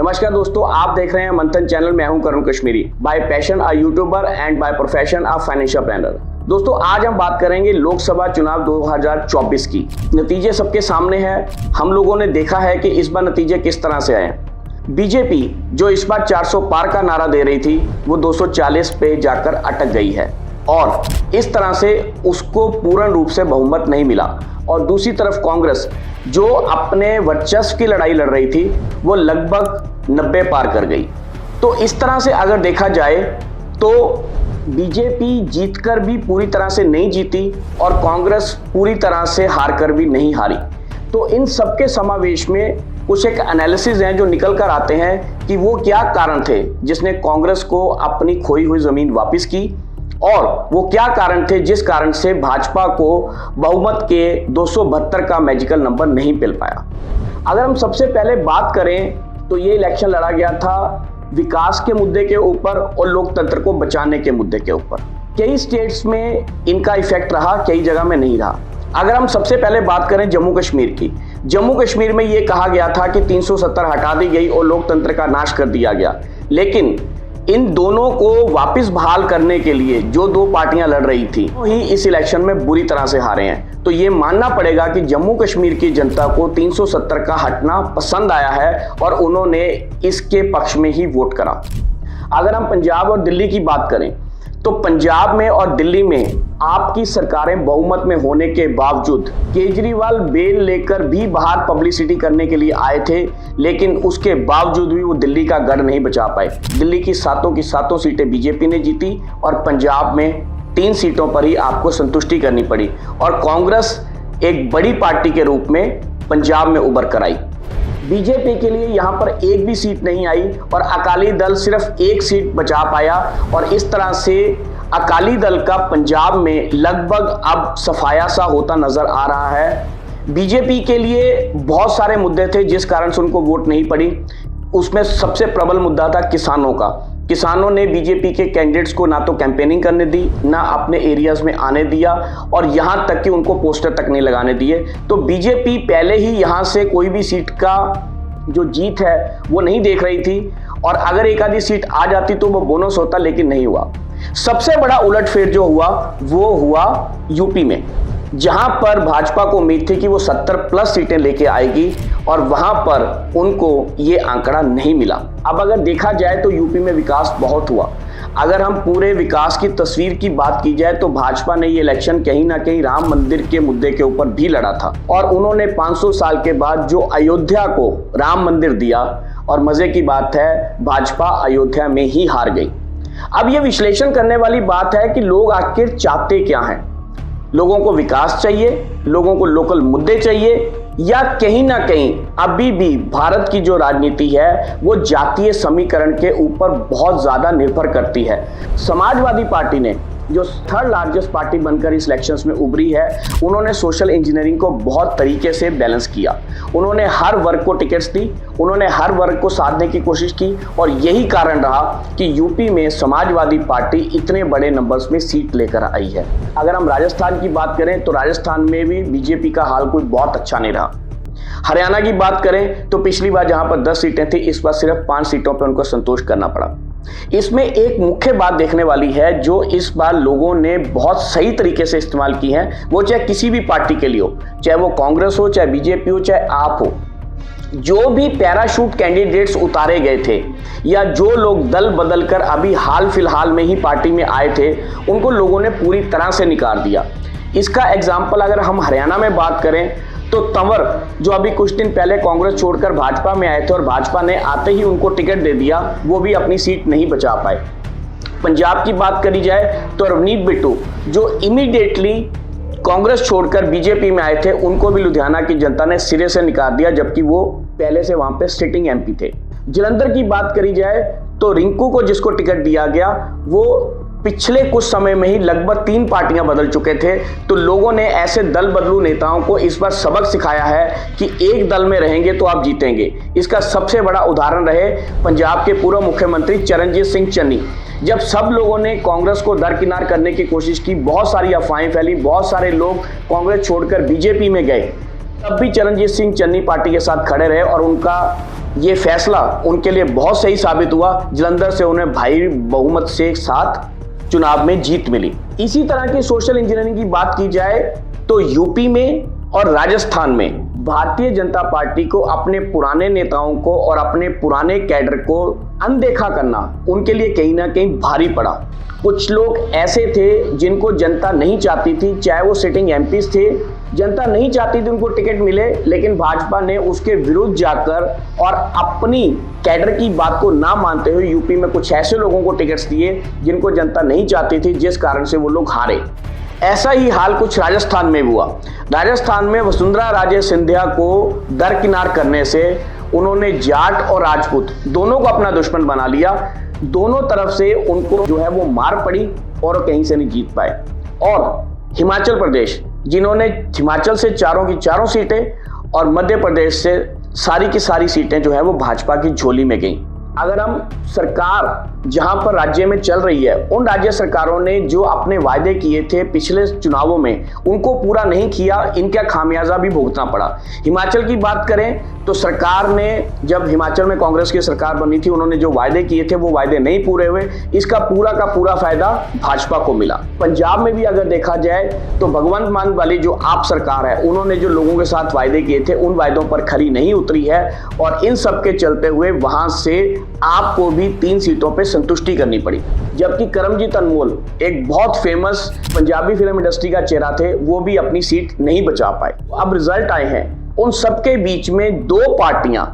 नमस्कार दोस्तों, आप देख रहे हैं मंथन चैनल। मैं हूं Karun Kashmiri, by passion a YouTuber and by profession a financial planner. दोस्तों, आज हम बात करेंगे लोकसभा चुनाव 2024 की। नतीजे सबके सामने हैं। हम लोगों ने देखा है कि इस बार नतीजे किस तरह से आए। बीजेपी जो इस बार 400 पार का नारा दे रही थी, वो 240 पे जाकर अटक गई है और इस तरह से उसको पूर्ण रूप से बहुमत नहीं मिला। और दूसरी तरफ कांग्रेस जो अपने वर्चस्व की लड़ाई लड़ रही थी, वो लगभग 90 पार कर गई। तो इस तरह से अगर देखा जाए तो बीजेपी जीतकर भी पूरी तरह से नहीं जीती और कांग्रेस पूरी तरह से हारकर भी नहीं हारी। तो इन सबके समावेश में कुछ एक एनालिसिस हैं जो निकल कर आते हैं कि वो क्या कारण थे जिसने कांग्रेस को अपनी खोई हुई जमीन वापस की, और वो क्या कारण थे जिस कारण से भाजपा को बहुमत के 272 का मैजिकल नंबर नहीं मिल पाया। अगर हम सबसे पहले बात करें तो ये इलेक्शन लड़ा गया था विकास के मुद्दे के ऊपर और लोकतंत्र को बचाने के मुद्दे के ऊपर। कई स्टेट्स में इनका इफेक्ट रहा, कई जगह में नहीं रहा। अगर हम सबसे पहले बात करें जम्मू कश्मीर की, जम्मू कश्मीर में ये कहा गया था कि 370 हटा दी गई और लोकतंत्र का नाश कर दिया गया, लेकिन इन दोनों को वापस बहाल करने के लिए जो दो पार्टियां लड़ रही थी वो ही इस इलेक्शन में बुरी तरह से हारे हैं। तो ये मानना पड़ेगा कि जम्मू कश्मीर की जनता को 370 का हटना पसंद आया है और उन्होंने इसके पक्ष में ही वोट करा। अगर हम पंजाब और दिल्ली की बात करें तो पंजाब में और दिल्ली में आपकी सरकारें बहुमत में होने के बावजूद केजरीवाल बेल लेकर भी बाहर पब्लिसिटी करने के लिए आए थे, लेकिन उसके बावजूद भी वो दिल्ली का गढ़ नहीं बचा पाए। दिल्ली की सातों सीटें बीजेपी ने जीती और पंजाब में 3 सीटों पर ही आपको संतुष्टि करनी पड़ी और कांग्रेस एक बड़ी पार्टी के रूप में पंजाब में उभर कर आई। बीजेपी के लिए यहाँ पर एक भी सीट नहीं आई और अकाली दल सिर्फ 1 सीट बचा पाया और इस तरह से अकाली दल का पंजाब में लगभग अब सफाया सा होता नजर आ रहा है। बीजेपी के लिए बहुत सारे मुद्दे थे जिस कारण से उनको वोट नहीं पड़ी। उसमें सबसे प्रबल मुद्दा था किसानों का। किसानों ने बीजेपी के कैंडिडेट्स को ना तो कैंपेनिंग करने दी, ना अपने एरियाज में आने दिया और यहाँ तक कि उनको पोस्टर तक नहीं लगाने दिए। तो बीजेपी पहले ही यहाँ से कोई भी सीट का जो जीत है वो नहीं देख रही थी और अगर एक आधी सीट आ जाती तो वो बोनस होता, लेकिन नहीं हुआ। सबसे बड़ा उलटफेर जो हुआ वो हुआ यूपी में, जहां पर भाजपा को उम्मीद थी कि वो 70+ सीटें लेके आएगी और वहां पर उनको ये आंकड़ा नहीं मिला। अब अगर देखा जाए तो यूपी में विकास बहुत हुआ। अगर हम पूरे विकास की तस्वीर की बात की जाए तो भाजपा ने ये इलेक्शन कहीं ना कहीं राम मंदिर के मुद्दे के ऊपर भी लड़ा था और उन्होंने 500 साल के बाद जो अयोध्या को राम मंदिर दिया, और मजे की बात है भाजपा अयोध्या में ही हार गई। अब ये विश्लेषण करने वाली बात है कि लोग आखिर चाहते क्या हैं। लोगों को विकास चाहिए, लोगों को लोकल मुद्दे चाहिए, या कहीं ना कहीं अभी भी भारत की जो राजनीति है वो जातीय समीकरण के ऊपर बहुत ज्यादा निर्भर करती है। समाजवादी पार्टी ने जो 3rd लार्जेस्ट पार्टी बनकर इस इलेक्शंस में उभरी है, उन्होंने सोशल इंजीनियरिंग को बहुत तरीके से बैलेंस किया। उन्होंने हर वर्ग को टिकट्स दी, उन्होंने हर वर्ग को साधने की कोशिश की और यही कारण रहा कि यूपी में समाजवादी पार्टी इतने बड़े नंबर्स में सीट लेकर आई है। अगर हम राजस्थान की बात करें तो राजस्थान में भी बीजेपी का हाल कोई बहुत अच्छा नहीं रहा। हरियाणा की बात करें तो पिछली बार जहां पर 10 सीटें थी, इस बार सिर्फ 5 सीटों पर उनको संतोष करना पड़ा। इसमें एक मुख्य बात देखने वाली है जो इस बार लोगों ने बहुत सही तरीके से इस्तेमाल की है, वो चाहे किसी भी पार्टी के लिए हो, चाहे वो कांग्रेस हो, चाहे बीजेपी हो, चाहे आप हो। जो भी पैराशूट कैंडिडेट्स उतारे गए थे या जो लोग दल बदल कर अभी हाल फिलहाल में ही पार्टी में आए थे, उनको लोगों ने पूरी तरह से निकाल दिया। इसका एग्जाम्पल अगर हम हरियाणा में बात करें तो तंवर जो अभी कुछ दिन पहले कांग्रेस छोड़कर भाजपा में आए थे और भाजपा ने आते ही उनको टिकट दे दिया, वो भी अपनी सीट नहीं बचा पाए। पंजाब की बात करी जाए तो रवनीत बिट्टू जो इमीडिएटली कांग्रेस छोड़कर बीजेपी में आए थे, उनको भी लुधियाना की जनता ने सिरे से निकाल दिया, जबकि वो पहले से वहां पे सिटिंग एमपी थे। जलंधर की बात करी जाए तो रिंकू को जिसको टिकट दिया गया वो पिछले कुछ समय में ही लगभग 3 पार्टियां बदल चुके थे। तो लोगों ने ऐसे दल बदलू नेताओं को इस बार सबक सिखाया है कि एक दल में रहेंगे तो आप जीतेंगे। इसका सबसे बड़ा उदाहरण रहे पंजाब के पूर्व मुख्यमंत्री चरणजीत सिंह चन्नी। जब सब लोगों ने कांग्रेस को दरकिनार करने की कोशिश की, बहुत सारी अफवाहें फैली, बहुत सारे लोग कांग्रेस छोड़कर बीजेपी में गए, तब भी चरणजीत सिंह चन्नी पार्टी के साथ खड़े रहे और उनका ये फैसला उनके लिए बहुत सही साबित हुआ। जालंधर से उन्हें भारी बहुमत से साथ चुनाव में जीत मिली। इसी तरह की सोशल इंजीनियरिंग की बात की जाए तो यूपी में और राजस्थान में भारतीय जनता पार्टी को अपने पुराने नेताओं को और अपने पुराने कैडर को अनदेखा करना उनके लिए कहीं ना कहीं भारी पड़ा। कुछ लोग ऐसे थे जिनको जनता नहीं चाहती थी, चाहे वो सिटिंग एमपीज थे, जनता नहीं चाहती थी उनको टिकट मिले, लेकिन भाजपा ने उसके विरुद्ध जाकर और अपनी कैडर की बात को ना मानते हुए यूपी में कुछ ऐसे लोगों को टिकट्स दिए जिनको जनता नहीं चाहती थी, जिस कारण से वो लोग हारे। ऐसा ही हाल कुछ राजस्थान में हुआ। राजस्थान में वसुंधरा राजे सिंधिया को दरकिनार करने से उन्होंने जाट और राजपूत दोनों को अपना दुश्मन बना लिया। दोनों तरफ से उनको जो है वो मार पड़ी और कहीं से नहीं जीत पाए। और हिमाचल प्रदेश, जिन्होंने हिमाचल से चारों की चारों सीटें और मध्य प्रदेश से सारी की सारी सीटें जो है वो भाजपा की झोली में गई। अगर हम सरकार जहां पर राज्य में चल रही है, उन राज्य सरकारों ने जो अपने वायदे किए थे पिछले चुनावों में उनको पूरा नहीं किया, इनका खामियाजा भी भुगतना पड़ा। हिमाचल की बात करें तो सरकार ने, जब हिमाचल में कांग्रेस की सरकार बनी थी, उन्होंने जो वायदे किए थे वो वायदे नहीं पूरे हुए। इसका पूरा का पूरा फायदा भाजपा को मिला। पंजाब में भी अगर देखा जाए तो भगवंत मान वाली जो आप सरकार है, उन्होंने जो लोगों के साथ वायदे किए थे उन वायदों पर खरी नहीं उतरी है और इन सब के चलते हुए वहां से आपको भी 3 सीटों पे संतुष्टि करनी पड़ी। जबकि करमजीत अनमोल, एक बहुत फेमस पंजाबी फिल्म इंडस्ट्री का चेहरा थे, वो भी अपनी सीट नहीं बचा पाए। अब रिजल्ट आए हैं, उन सबके बीच में 2 पार्टियां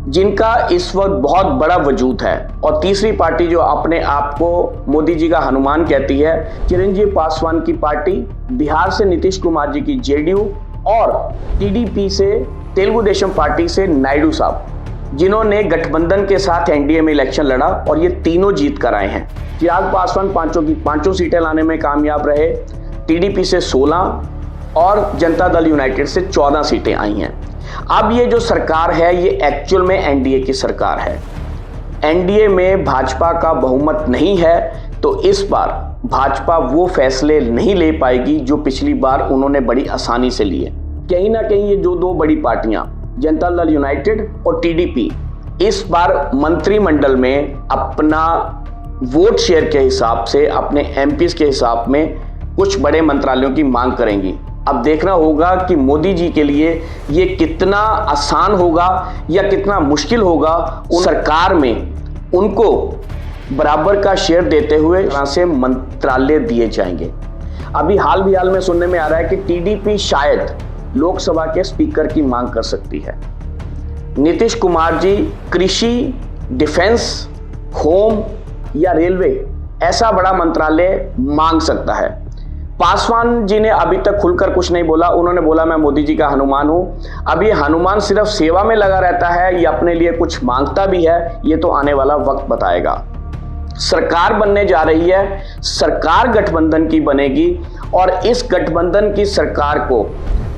जिनका इस वक्त बहुत बड़ा वजूद है, और तीसरी पार्टी जो अपने आप को मोदी जी का हनुमान कहती है, चिरंजीव पासवान की पार्टी, बिहार से नीतीश कुमार जी की जेडीयू और टीडीपी से तेलुगु देशम पार्टी से नायडू साहब, जिन्होंने गठबंधन के साथ एनडीए में इलेक्शन लड़ा और ये तीनों जीत कर आए हैं। चिराग पासवान 5 सीटें लाने में कामयाब रहे, टीडीपी से 16 और जनता दल यूनाइटेड से 14 सीटें आई हैं। अब ये जो सरकार है ये एक्चुअल में एनडीए की सरकार है। एनडीए में भाजपा का बहुमत नहीं है, तो इस बार भाजपा वो फैसले नहीं ले पाएगी जो पिछली बार उन्होंने बड़ी आसानी से लिए। कहीं ना कहीं ये जो 2 बड़ी पार्टियां, जनता दल यूनाइटेड और टीडीपी, इस बार मंत्रिमंडल में अपना वोट शेयर के हिसाब से, अपने एमपीज के हिसाब में कुछ बड़े मंत्रालयों की मांग करेंगी। अब देखना होगा कि मोदी जी के लिए ये कितना आसान होगा या कितना मुश्किल होगा उन सरकार में उनको बराबर का शेयर देते हुए तरह से मंत्रालय दिए जाएंगे। अभी हाल में सुनने में आ रहा है कि टीडीपी शायद लोकसभा के स्पीकर की मांग कर सकती है। नीतीश कुमार जी कृषि, डिफेंस, होम या रेलवे ऐसा बड़ा मंत्रालय मांग सकता है। पासवान जी ने अभी तक खुलकर कुछ नहीं बोला। उन्होंने बोला मैं मोदी जी का हनुमान हूं। अब ये हनुमान सिर्फ सेवा में लगा रहता है, ये अपने लिए कुछ मांगता भी है, ये तो आने वाला वक्त बताएगा। सरकार बनने जा रही है, सरकार गठबंधन की बनेगी और इस गठबंधन की सरकार को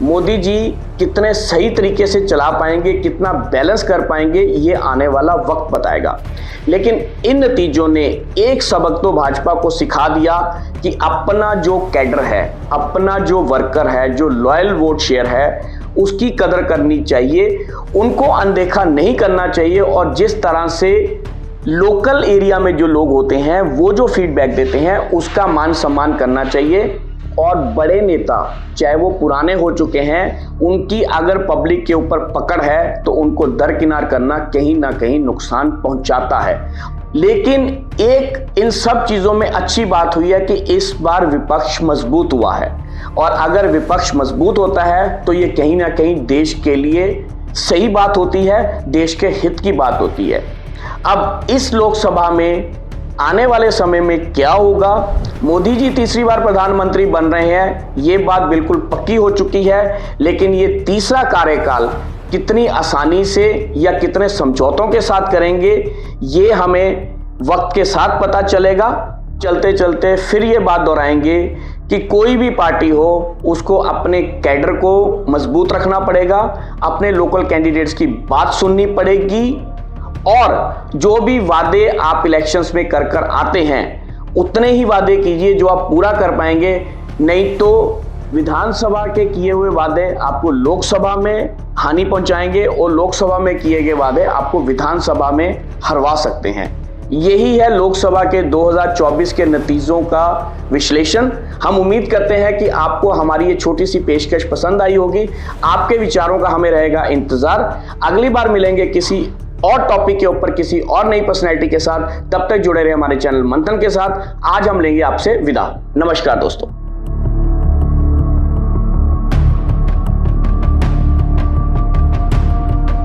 मोदी जी कितने सही तरीके से चला पाएंगे, कितना बैलेंस कर पाएंगे, ये आने वाला वक्त बताएगा। लेकिन इन नतीजों ने एक सबक तो भाजपा को सिखा दिया कि अपना जो कैडर है, अपना जो वर्कर है, जो लॉयल वोट शेयर है, उसकी कदर करनी चाहिए, उनको अनदेखा नहीं करना चाहिए। और जिस तरह से लोकल एरिया में जो लोग होते हैं वो जो फीडबैक देते हैं उसका मान सम्मान करना चाहिए। और बड़े नेता चाहे वो पुराने हो चुके हैं, उनकी अगर पब्लिक के ऊपर पकड़ है तो उनको दरकिनार करना कहीं ना कहीं नुकसान पहुंचाता है। लेकिन एक इन सब चीजों में अच्छी बात हुई है कि इस बार विपक्ष मजबूत हुआ है, और अगर विपक्ष मजबूत होता है तो ये कहीं ना कहीं देश के लिए सही बात होती है, देश के हित की बात होती है। अब इस लोकसभा में आने वाले समय में क्या होगा, मोदी जी तीसरी बार प्रधानमंत्री बन रहे हैं, ये बात बिल्कुल पक्की हो चुकी है। लेकिन ये तीसरा कार्यकाल कितनी आसानी से या कितने समझौतों के साथ करेंगे, ये हमें वक्त के साथ पता चलेगा। चलते चलते फिर ये बात दोहराएंगे कि कोई भी पार्टी हो, उसको अपने कैडर को मजबूत रखना पड़ेगा, अपने लोकल कैंडिडेट्स की बात सुननी पड़ेगी, और जो भी वादे आप इलेक्शंस में कर कर आते हैं उतने ही वादे कीजिए जो आप पूरा कर पाएंगे। नहीं तो विधानसभा के किए हुए वादे आपको लोकसभा में हानि पहुंचाएंगे और लोकसभा में किए गए वादे आपको विधानसभा में हरवा सकते हैं। यही है लोकसभा के 2024 के नतीजों का विश्लेषण। हम उम्मीद करते हैं कि आपको हमारी ये छोटी सी पेशकश पसंद आई होगी। आपके विचारों का हमें रहेगा इंतजार। अगली बार मिलेंगे किसी और टॉपिक के ऊपर किसी और नई पर्सनैलिटी के साथ। तब तक जुड़े रहे हमारे चैनल मंथन के साथ। आज हम लेंगे आपसे विदा। नमस्कार दोस्तों।